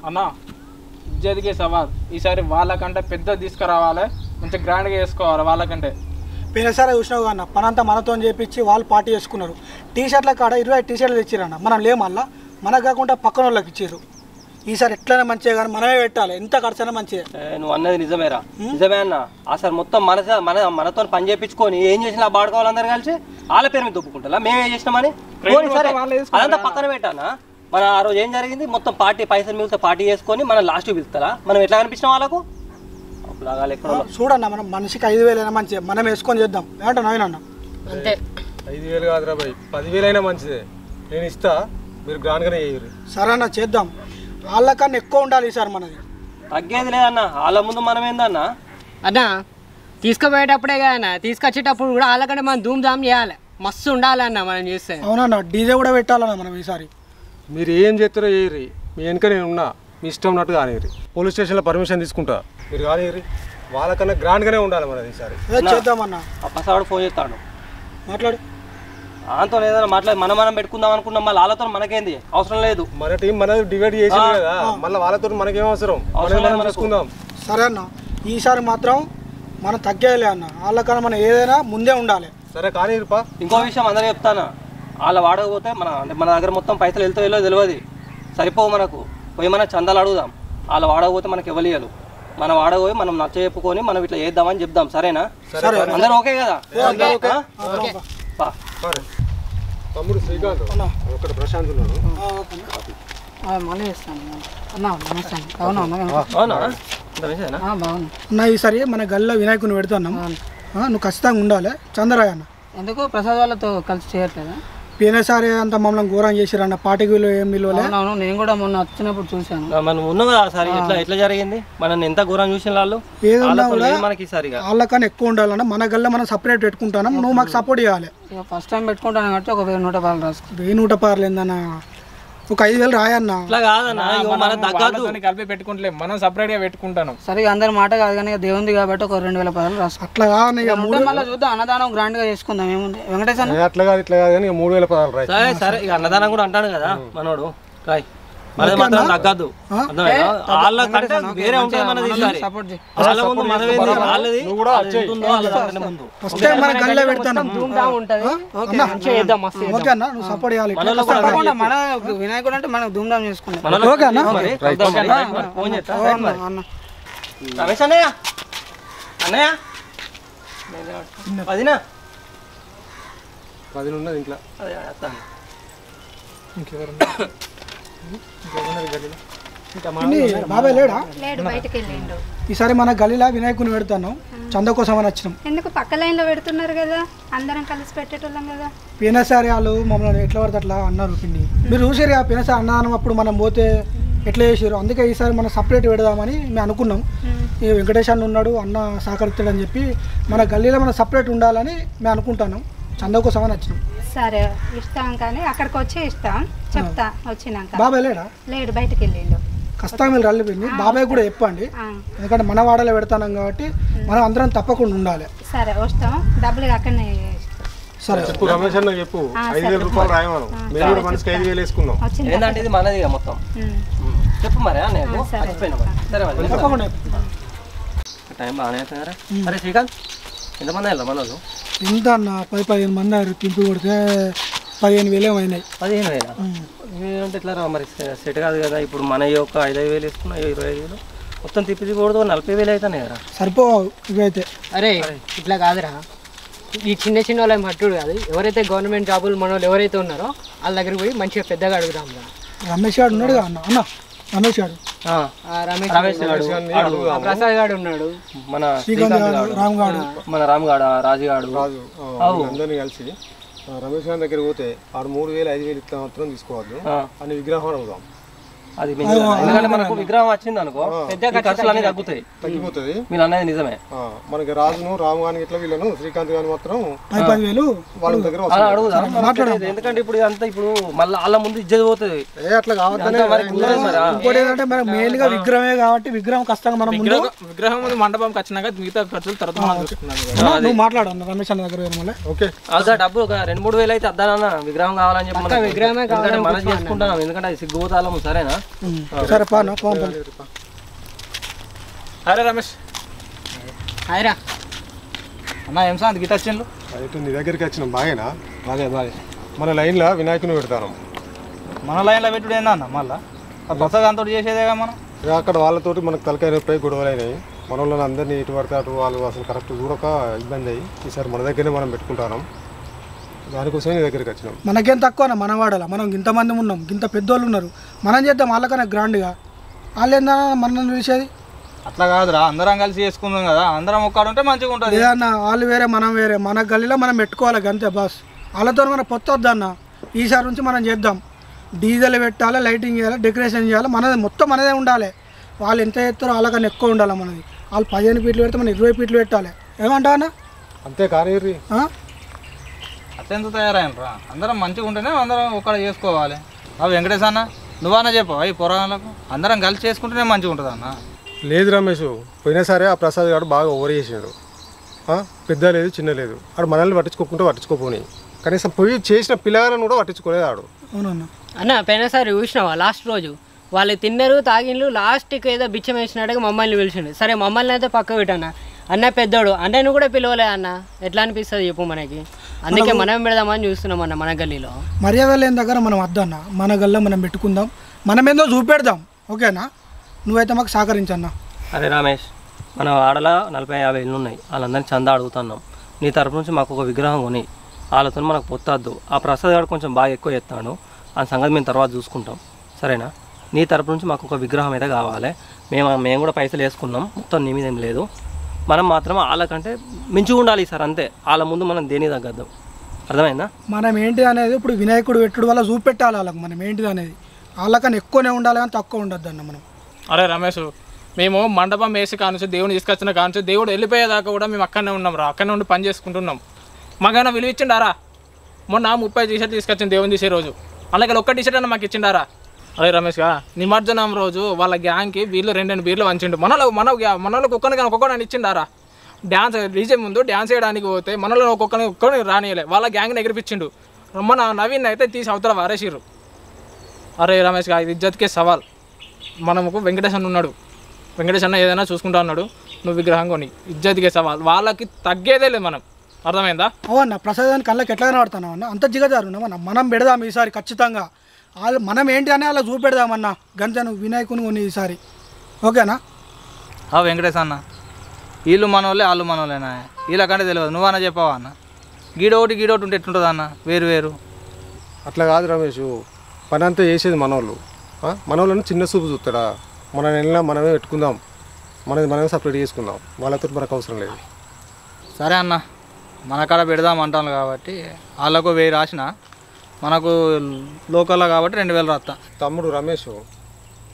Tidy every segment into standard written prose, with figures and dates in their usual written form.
అన్న ఇజ్జతికి సవాల్ ఈసారి వాళ్ళకంటే పెద్ద తీసుకురావాలి, మంచిగా గ్రాండ్గా చేసుకోవాలి వాళ్ళకంటే. పోయినసారి చూసినావు అన్న పనంతా మనతో చేపించి వాళ్ళు పార్టీ చేసుకున్నారు. టీషర్ట్ల కాడ 20 టీషర్ట్లు తెచ్చిరన్న, మనం లేమల్లా మనకు కాకుండా పక్కన వాళ్ళకి ఇచ్చారు. ఈసారి ఎట్లయినా మంచిగా కానీ మనమే పెట్టాలి, ఎంత ఖర్చైనా మంచిగా. నువ్వు అన్నది నిజమేరా, నిజమే అన్న. అసలు మొత్తం మనతో పని చేయించుకొని ఏం చేసినా బాడుకోవాలి అందరు కలిసి వాళ్ళ పేరు మీద దొప్పుకుంటా మేమేం చేసినామని అదంతా పక్కన పెట్టానా. మన ఆ రోజు ఏం జరిగింది, మొత్తం పార్టీ పైసలు మిగిలితే పార్టీ చేసుకొని మనం లాస్ట్ పిలుస్తారా, మనం ఎట్లా కనిపించిన వాళ్ళకు చూడన్న. మనం మనిషికి 5,000 అయినా మంచిగా మనం వేసుకొని చేద్దాం. ఏమంటా నవీనన్న? అంతే 5,000 కాదురా బాయ్, 10,000 అయినా మంచిదే. నేను ఇస్తా, మీరు గ్రాండ్గానే చేయరు. సరే అన్న చేద్దాం, వాళ్ళకన్నా ఎక్కువ ఉండాలి ఈసారి మనది. తగ్గేది లేదన్న, వాళ్ళ ముందు మనం ఏందన్నా అన్నా తీసుకుపోయేటప్పుడే కదా, తీసుకొచ్చేటప్పుడు కూడా వాళ్ళకంటే మనం ధూమ్ ధామ్ చేయాలి, మస్తు ఉండాలన్న మనం చేస్తే. అవునన్న, డీజే కూడా పెట్టాలన్న మనం ఈసారి. మీరు ఏం చేస్తారో చేయరు, మీ వెనుక నేను ఉన్నా, మీ ఇష్టం ఉన్నట్టు కానివ్వరు. పోలీస్ స్టేషన్లో పర్మిషన్ తీసుకుంటా, మీరు కానివ్వరు. వాళ్ళకన్నా గ్రాండ్గానే ఉండాలి మనది ఈసారి. చేద్దామన్న. పసవాడు ఫోన్ చేస్తాడు, మాట్లాడు. దాంతో ఏదైనా మాట్లాడి మనం పెట్టుకుందాం అనుకున్నాం, మళ్ళీ వాళ్ళతో మనకేంది అవసరం లేదు. మన టీం మనది డివైడ్ చేసింది కదా, మళ్ళీ వాళ్ళతో మనకేం అవసరం చూసుకుందాం. సరే అన్న, ఈసారి మాత్రం మనం తగ్గేయాలి అన్న, వాళ్ళకన్నా మనం ఏదైనా ముందే ఉండాలి. సరే కానీ ఇంకో విషయం అందరూ చెప్తాను, వాళ్ళ వాడకపోతే మన దగ్గర మొత్తం పైసలు వెళ్తే వెళ్ళో తెలియదు, సరిపోవు. మనకు పోయి మన చందాలు అడుగుదాం, వాళ్ళ వాడకపోతే మనకి ఇవ్వలేయాలి. మనం వాడకపోయి మనం నచ్చ చెప్పుకొని మనం ఇట్లా చేద్దామని చెప్దాం. సరేనా? అందరూ ఓకే కదా? తమ్ముడు శ్రీకాంత్ ఒకటి ప్రశాంత్ ఉన్నాడు. మళ్ళీ చేస్తాను అన్న. అవునా? ఈసారి మన గల్లీలో వినాయకుని పెడుతున్నాం, నువ్వు ఖచ్చితంగా ఉండాలి. చంద్రరాయ్ అన్న ఎందుకు ప్రసాద్ వాళ్ళతో కలిసి చేయట్లేదా? పోయినసారి అంత మమ్మల్ని ఘోరం చేసిరన్న, పార్టీకి వీళ్ళు ఏం విలువలే. నేను కూడా మొన్న వచ్చినప్పుడు చూసాను. మనం ఉన్నాం కదా సార్, ఎట్లా జరిగింది, మనం ఎంత ఘోరం చూసిన వాళ్ళు. ఏదన్నా కూడా మనకి వాళ్ళకన్నా ఎక్కువ ఉండాలన్న, మన గల్ల మనం సపరేట్ పెట్టుకుంటాను, నువ్వు మాకు సపోర్ట్ చేయాలి. ఫస్ట్ టైం పెట్టుకుంటాను కాబట్టి ఒక 1,100 రాసుకో. 1,100 ఏందన్న, ఒక 5,000 రాయన్న. కలిపి పెట్టుకుంటలే, మనం సపరేట్ గా పెట్టుకుంటాను. సరే అందరి మాట కాదు కానీ దేవుంది కాబట్టి ఒక 2,000 రాసుకో. అట్లా కాదు, మళ్ళీ చూద్దాం, అన్నదానం గ్రాండ్ గా చేసుకుందాం. ఏముంది వెంకటేశ్వర అట్లా కాదు ఇట్లా కాదు కానీ 3,000 రాయి. సరే ఇక అన్నదానం కూడా అంటాను కదా మనోడు, రాయ్ మనది మాత్రం తగ్గద్దు. వాళ్ళకంటే వేరే ఉంటాయి మనది. వాళ్ళ ముందు మనమేంది, వాళ్ళది ముందు ఫస్ట్ టైం మన గల్లీలో పెడతాను. మన వినాయకుడు అంటే మనం ధూమ్ ధామ్ చేసుకుంటాం. ఫోన్ చేస్తా రమేష్ అన్నయ్య, అన్నయ్య 10 ఉన్నది ఇంట్లో. బాబాయ్ లేడా? ఈసారి మన గల్లీలో వినాయకుని పెడతాను, చంద కోసం అని వచ్చినాం. ఎందుకు పక్క లైన్ లో పెడుతున్నారు కదా, అందరం కలిసి పెట్టేటోళ్ళం కదా. పోయినసారి వాళ్ళు మమ్మల్ని ఎట్లా పడితే అట్లా అన్నారు. పిండి మీరు చూసారు ఆ పోయినసారి అన్నదానం అప్పుడు మనం పోతే ఎట్లా చేసారు. అందుకే ఈసారి మనం సపరేట్ పెడదామని మేము అనుకున్నాం. ఈ వెంకటేష్ అన్న ఉన్నాడు, అన్న సహకరిస్తాడని చెప్పి మన గల్లీలో మనం సపరేట్ ఉండాలని మేము అనుకుంటున్నాం. చంద కోసం అని వచ్చినాం. సరే ఇస్తాం, కానీ అక్కడికి వచ్చి ఇస్తాం, చెప్తా వచ్చినాక. బాబాయ్ లేడా? లేడు, బయటకు వెళ్ళిండు. కష్టంగా మీరు రల్లిపోయింది. బాబాయ్ కూడా చెప్పండి, ఎందుకంటే మన వాడలో పెడతాం కాబట్టి మనం అందరం తప్పకుండా ఉండాలి. సరే వస్తాం, డబ్బులు అక్కడనే. సరే చెప్పు రమేష్ అన్న, చెప్పు 5,000 రూపాయలు రాయమను, మేము కూడా మనసుకి 5,000 వేసుకున్నాం. ఏంటంటే ఇది మనది మొత్తం. చెప్పు మరి టైం బాగానే అవుతున్నారా? సరే శ్రీకాంత్, ఎంతమంది వెళ్ళా మన వాళ్ళు? ఎంత అన్న 10-15 మంది అయ్యారు. తింపి కొడితే 15,000 ఏమైనాయి. 15,000 అంటే ఎట్లా రా మరి, సెట్ కాదు కదా. ఇప్పుడు మన యొక్క 5,000 వేసుకున్నా 25,000 మొత్తం తిప్పి కూడదు 40,000 అవుతాయి కదా. సరిపోవు ఇవైతే. అరే ఇట్లా కాదురా, ఈ చిన్న చిన్న వాళ్ళని మట్టుడు కాదు, ఎవరైతే గవర్నమెంట్ జాబులు మన వాళ్ళు ఎవరైతే ఉన్నారో వాళ్ళ దగ్గరికి పోయి మంచిగా పెద్దగా అడుగుదాం. రమేష్ గారు ఉన్నాడు కదా అన్న, రమేష్ గారు, ప్రసాద్ గారు ఉన్నాడు, మన రామ్ గారు, మన రామ్ గాడు, రాజు గాడు, అందరినీ కలిసి రమేష్ గారి దగ్గర పోతే 3,000 5,000 ఇస్తా మాత్రం తీసుకోవద్దు అని విగ్రహం అడుగుదాం. అది ఎందుకంటే మనకు విగ్రహం వచ్చింది అనుకో, పెద్ద ఖర్చులు అన్ని తగ్గిపోతుంది. మీరు అనేది నిజమే. మనకి రాజును రామ్ గాని ఇట్లా వీళ్ళను శ్రీకాంత్ గాని మాత్రం 10,000 వాళ్ళ దగ్గర అడుగుదాం. ఎందుకంటే ఇప్పుడు ఇదంతా ఇప్పుడు మళ్ళీ వాళ్ళ ముందు ఇజ్జత్ పోతుంది. అట్లా కావద్దని ఇంకోటి ఏంటంటే మనకు మెయిన్ గా విగ్రహమే కాబట్టి విగ్రహం కష్టంగా మనం విగ్రహం మండపం వచ్చినాక మిగతా ఖర్చులు తర్వాత నువ్వు మాట్లాడు రమేష్ అన్న దగ్గర. ఓకే డబ్బు ఒక 2-3 వేలు అయితే అద్దానన్న విగ్రహం కావాలని చెప్పి మనం చేసుకుంటాం. ఎందుకంటే అది సిగ్గుపోతాము. సరేనా? సరే పాను కోంపల్లి. అరే రమేష్ హాయ్రా. అన్న ఏం సార్ గిట్ వచ్చిండ్రు? అయితే నీ దగ్గరికి వచ్చినాం బాగేనా? బాగా బాగా. మన లైన్లో వినాయకుని పెడతాను. మన లైన్లో పెట్టుడు ఏందా అన్న మళ్ళీ ప్రసాదంతో చేసేదేగా మనం. ఇక అక్కడ వాళ్ళతోటి మనకు తలకాయ నొప్పి గొడవలు అయినాయి. మన వాళ్ళని అందరినీ ఇటు పడితే అటు వాళ్ళు అసలు కరెక్ట్ చూడక ఇబ్బంది అయ్యి ఈసారి మన దగ్గరనే మనం పెట్టుకుంటాం. దానికోసమే నీ దగ్గరికి వచ్చినాం. మనకేం తక్కువ మన వాడాల, మనం ఇంతమంది ఉన్నాం, ఇంత పెద్దోళ్ళు ఉన్నారు, మనం చేద్దాం వాళ్ళకన్నా గ్రాండ్గా. వాళ్ళు ఏందా మనం చూసేది? అట్లా కాదురా, అందరం కలిసి చేసుకుందాం కదా, అందరం ఒక్కడుంటే మంచిగా ఉంటుంది. లేదన్న, వాళ్ళు వేరే మనం వేరే, మన గల్లీలో మనం పెట్టుకోవాలి అంతే బాస్. వాళ్ళతో మనం పొత్తొద్దన్న. ఈసారి నుంచి మనం చేద్దాం. డీజల్ పెట్టాలి, లైటింగ్ చేయాలి, డెకరేషన్ చేయాలి, మనది మొత్తం మనదే ఉండాలి. వాళ్ళు ఎంత చేస్తారో వాళ్ళకన్నా ఎక్కువ ఉండాలి మనది. వాళ్ళు 15 ఫీట్లు పెడితే మనం 20 ఫీట్లు పెట్టాలి. ఏమంటావు అన్న? అంతే కానీ అత్యంత తయారైనరా, అందరం మంచిగా ఉంటేనే అందరం ఒక్కడ చేసుకోవాలి. అవి వెంకటేశ్ అన్న నువ్వన్నా చెప్పు, అవి పొరాలకు అందరం కలిసి చేసుకుంటేనే మంచిగా ఉంటుంది అన్న. లేదు రమేష్, పోయినా సరే ఆ ప్రసాద్ గారు బాగా ఓవర్ చేసాడు. పెద్ద లేదు చిన్న లేదు, ఆడు మనల్ని పట్టించుకోపోని, కనీసం పోయి చేసిన పిల్లగాలను కూడా పట్టించుకోలేదు ఆడు. అవునన్న. అన్న పోయినసారి చూసినావా లాస్ట్ రోజు వాళ్ళు తిన్నరు తాగిన్లు, లాస్ట్కి ఏదో బిచ్చం వేసినట్టుగా మమ్మల్ని పిలిచిండు. సరే మమ్మల్ని అయితే పక్క పెట్టన్న, అన్న పెద్దోడు అన్నను కూడా పిలవలే అన్న. ఎట్లా అనిపిస్తుంది చెప్పు మనకి? అందుకే మనం పెడదామని చూస్తున్నాం అన్న మన గల్లీలో. మర్యాద లేని దగ్గర మనం వద్దన్న, మన గల్లో మనం పెట్టుకుందాం, మనం ఏందో చూపెడదాం. ఓకేనా? నువ్వైతే మాకు సహకరించన్న. అరే రమేష్, మన ఆడల 40-50 ఇళ్ళు ఉన్నాయి, వాళ్ళందరినీ చందా అడుగుతున్నాం. నీ తరపు నుంచి మాకు ఒక విగ్రహం కొని వాళ్ళతో మనకు పొత్తద్దు. ఆ ప్రసాద్ గారు కొంచెం బాగా ఎక్కువ చేస్తాడు, ఆ సంగతి మేము తర్వాత చూసుకుంటాం. సరేనా? నీ తరపు నుంచి మాకు ఒక విగ్రహం అయితే కావాలి. మేము కూడా పైసలు వేసుకున్నాం, మొత్తం నీ మీద ఏం లేదు. మనం మాత్రం వాళ్ళకంటే మించి ఉండాలి సార్, అంతే. వాళ్ళ ముందు మనం దేని తగ్గద్దాం. అర్థమైందా? మనం ఏంటి అనేది ఇప్పుడు వినాయకుడు పెట్టుడు వల్ల చూపెట్టాలి వాళ్ళకి మనం ఏంటిది అనేది. వాళ్ళకన్నా ఎక్కువనే ఉండాలి కానీ తక్కువ ఉండద్దు అన్న మనం. అరే రమేష్, మేము మండపం వేసి కానుంచి దేవుని తీసుకొచ్చిన కానుంచి దేవుడు వెళ్ళిపోయేదాకా కూడా మేము అక్కడనే ఉన్నాం రా, అక్కడనే ఉండి పని చేసుకుంటున్నాం. మాకైనా విలువ ఇచ్చిండారా? మొన్న 30 టీషర్ట్ తీసుకొచ్చింది దేవుని తీసే రోజు, అలాగే ఒక్క టీషర్ట్ అన్న మాకు ఇచ్చిండారా? అరే రమేష్గా, నిమజ్జనం రోజు వాళ్ళ గ్యాంగ్కి వీళ్ళు 2 బీర్లు వంచిండు. మనలోకి ఒక్కొక్కడిని ఇచ్చిండారా? డ్యాన్స్ డీజే ముందు డ్యాన్స్ చేయడానికి పోతే మనలో ఒక్కొక్కరిని రానియలే, వాళ్ళ గ్యాంగ్ని ఎగిరిపించిండు. మన నవీన్ అయితే తీసి అవతల వారేసిర్రు. అరే రమేష్గా, ఇది ఇజ్జత్కే సవాల్. మనకు వెంకటేష్ అన్న ఉన్నాడు, వెంకటేష్ అన్న ఏదైనా చూసుకుంటా ఉన్నాడు, నువ్వు విగ్రహం కొని. ఇజ్జత్కే సవాల్, వాళ్ళకి తగ్గేదే లేదు మనం. అర్థమైందా? అవునా? ప్రసాదానికి కళ్ళకి ఎట్లా కనబడుతున్నావు అన్న? అంత జిగజారున్నామన్న. మనం పెడదాం ఈసారి ఖచ్చితంగా. వాళ్ళు మనం ఏంటి అని అలా చూపెడదామన్న. గంతే, నువ్వు వినాయకుని కొని ఈసారి. ఓకేనా? వెంకటేష్ అన్న, వీళ్ళు మనోళ్ళే వాళ్ళు మనోళ్ళేనా? వీళ్ళకంటే తెలియదు, నువ్వన్నా చెప్పావా అన్న? గీడోటి ఉంటే ఎట్లుంటుంది అన్న? వేరు అట్లా కాదు రమేష్, పని అంతా చేసేది మనోళ్ళు. మనోళ్ళని చిన్న చూపు చూస్తాడా? మన నెలలో మనమే పెట్టుకుందాం, మనమే సపరేట్ చేసుకుందాం, వాళ్ళతో మనకు అవసరం లేదు. సరే అన్న, మన కాడ పెడదాం అంటాను కాబట్టి వాళ్ళకు 1000 రాసిన, మనకు లోకల్లో కాబట్టి 2000 రాస్తా. తమ్ముడు రమేష్,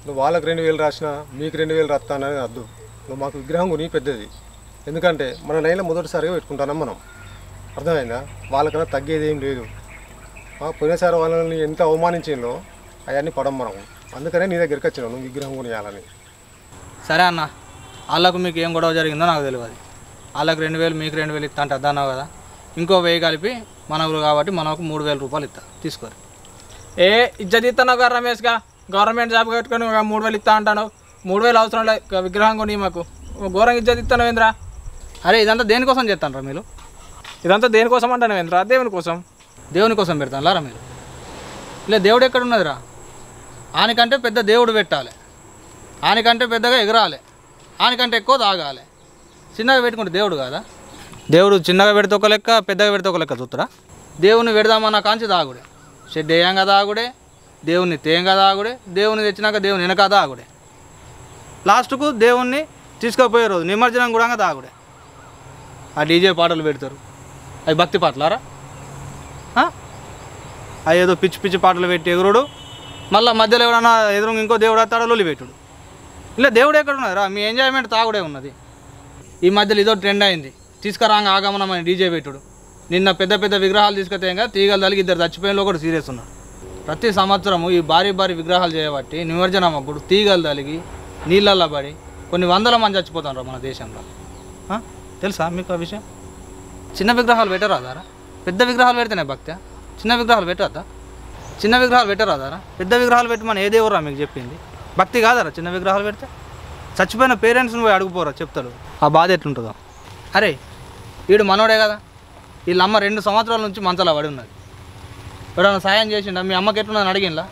నువ్వు వాళ్ళకి 2000 రాసినా మీకు 2000 రాస్తా అనేది వద్దు. నువ్వు మాకు విగ్రహం కొని పెద్దది, ఎందుకంటే మన నెలలో మొదటిసారిగా పెట్టుకుంటున్నాం మనం. అర్థమైందా? వాళ్ళకన్నా తగ్గేది ఏం లేదు. పోయినసారి వాళ్ళని ఎంత అవమానించిందో అవన్నీ పడం మనం. అందుకనే నీ దగ్గరికి వచ్చినావు, నువ్వు విగ్రహం కొనియాలని. సరే అన్న, వాళ్ళకు మీకు ఏం గొడవ జరిగిందో నాకు తెలియదు. వాళ్ళకి 2000 మీకు 2000 ఇస్తా అంటే అద్దన్నావు కదా, ఇంకో 1000 కలిపి మనకు కాబట్టి మనకు 3000 రూపాయలు ఇస్తా, తీసుకోరు. ఇజ్జత్ ఇస్తున్నావు కదా రమేష్గా, గవర్నమెంట్ జాబ్ కట్టుకొని 3000 ఇస్తా అంటాను. 3000 అవసరం లేదు, విగ్రహం కొని మాకు ఘోరంగా ఇజ్జత్ ఇస్తాను ఏంద్రా? అరే ఇదంతా దేనికోసం చేస్తాను రా మీరు? ఇదంతా దేనికోసం అంటాను ఏంద్రా? దేవుని కోసం. దేవుని కోసం పెడతాను రా మీరు? ఇలా దేవుడు ఎక్కడ ఉన్నదిరా? ఆనికంటే పెద్ద దేవుడు పెట్టాలి, ఆనికంటే పెద్దగా ఎగరాలి, ఆనికంటే ఎక్కువ తాగాలి. చిన్నగా పెట్టుకుంటే దేవుడు కాదా? దేవుడు చిన్నగా పెడితే ఒక లెక్క, పెద్దగా పెడితే ఒక లెక్క చూస్తారా? దేవుని పెడదామన్న కాంచి దాగుడే, షెడ్ వేయంగా దాగుడే, దేవుణ్ణి తేయంగా దాగుడే, దేవుని తెచ్చినాక దేవుని వెనక దాగుడే, లాస్ట్కు దేవుణ్ణి తీసుకుపోయే రోజు నిమజ్జనం కూడా దాగుడే. ఆ డీజే పాటలు పెడతారు, అవి భక్తి పాటలారా? అవి ఏదో పిచ్చి పాటలు పెట్టి ఎగురుడు, మళ్ళీ మధ్యలో ఎవడన్నా ఎదురు ఇంకో దేవుడు వస్తాడో లొల్లి పెట్టుడు. ఇలా దేవుడు ఎక్కడ ఉన్నది రా? మీ ఎంజాయ్మెంట్ తాగుడే ఉన్నది. ఈ మధ్యలో ఇదో ట్రెండ్ అయింది, తీసుకురాంగా ఆగమనమని డీజే పెట్టుడు. నిన్న పెద్ద విగ్రహాలు తీసుకొస్తే తీగలు తలిగి 2 చచ్చిపోయినలో కూడా సీరియస్ ఉన్నారు. ప్రతి సంవత్సరము ఈ భారీ విగ్రహాలు చేయబట్టి నిమజ్జనం అప్పుడు తీగలు తలిగి నీళ్ళల్లో పడి కొన్ని 100 మంది చచ్చిపోతారు మన దేశంలో. తెలుసా మీకు ఆ విషయం? చిన్న విగ్రహాలు పెట్టరాదారా? పెద్ద విగ్రహాలు పెడితేనే భక్తి, చిన్న విగ్రహాలు పెట్టద్దా? చిన్న విగ్రహాలు పెట్టరాదారా? పెద్ద విగ్రహాలు పెట్టి మన ఏ దేవుడురా మీకు చెప్పింది? భక్తి కాదరా చిన్న విగ్రహాలు పెడితే? చచ్చిపోయిన పేరెంట్స్ని పోయి అడుగుపోరా, చెప్తాడు ఆ బాధ ఎట్లుంటుందో. అరే వీడు మనోడే కదా, వీళ్ళ అమ్మ 2 సంవత్సరాల నుంచి మంచాల పడి ఉన్నది. ఎవడన్నా సహాయం చేసిండా? మీ అమ్మకి ఎట్లున్నదని అడిగినలా?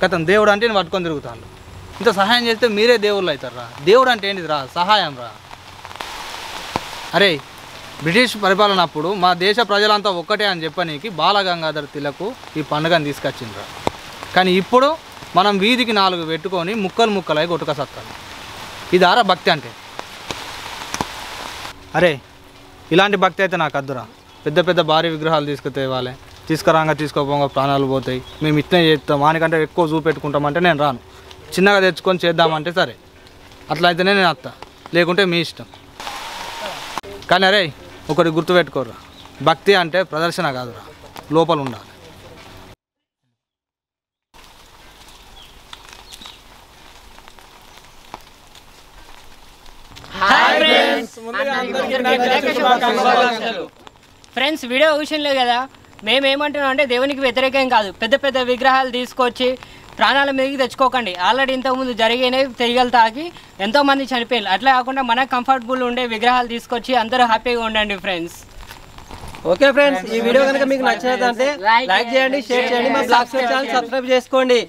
గతం దేవుడు అంటే నేను పట్టుకొని తిరుగుతాను. ఇంత సహాయం చేస్తే మీరే దేవుళ్ళు అవుతారా? దేవుడు అంటే ఏంటిది రా? సహాయం రా. అరే బ్రిటిష్ పరిపాలన అప్పుడు మా దేశ ప్రజలంతా ఒక్కటే అని చెప్పనీకి బాలగంగాధర్ తిలక్ ఈ పండుగను తీసుకొచ్చిండ్రా. కానీ ఇప్పుడు మనం వీధికి 4 పెట్టుకొని ముక్కలు ముక్కలై కొట్టుకసత్తాను. ఇదారా భక్తి అంటే? అరే ఇలాంటి భక్తి అయితే నాకు అద్దురా. పెద్ద పెద్ద భారీ విగ్రహాలు తీసుకుతేవాలే, తీసుకురాగా తీసుకోపోగా ప్రాణాలు పోతాయి, మేము ఇట్నే చేస్తాం, వానికంటే ఎక్కువ చూపెట్టుకుంటామంటే నేను రాను. చిన్నగా తెచ్చుకొని చేద్దామంటే సరే, అట్లా అయితేనే నేను వస్తా, లేకుంటే మీ ఇష్టం. కానీ అరే ఒకటి గుర్తుపెట్టుకోరా, భక్తి అంటే ప్రదర్శన కాదురా, లోపల ఉండాలి. ఫ్రెండ్స్ వీడియో చూసినలే కదా, మేమేమంటున్నాం అంటే దేవునికి వ్యతిరేకం కాదు. పెద్ద పెద్ద విగ్రహాలు తీసుకొచ్చి ప్రాణాల మీదకి తెచ్చుకోకండి. ఆల్రెడీ ఇంతకుముందు జరిగినవి తిరిగలు తాగి ఎంతోమంది చనిపోయారు. అట్లా కాకుండా మనకు కంఫర్టబుల్ ఉండే విగ్రహాలు తీసుకొచ్చి అందరూ హ్యాపీగా ఉండండి ఫ్రెండ్స్. ఓకే ఫ్రెండ్స్, ఈ వీడియో కనుక మీకు నచ్చినట్లయితే లైక్ చేయండి, షేర్ చేయండి, మా బ్లాగ్ ఛానల్ సబ్స్క్రైబ్ చేసుకోండి.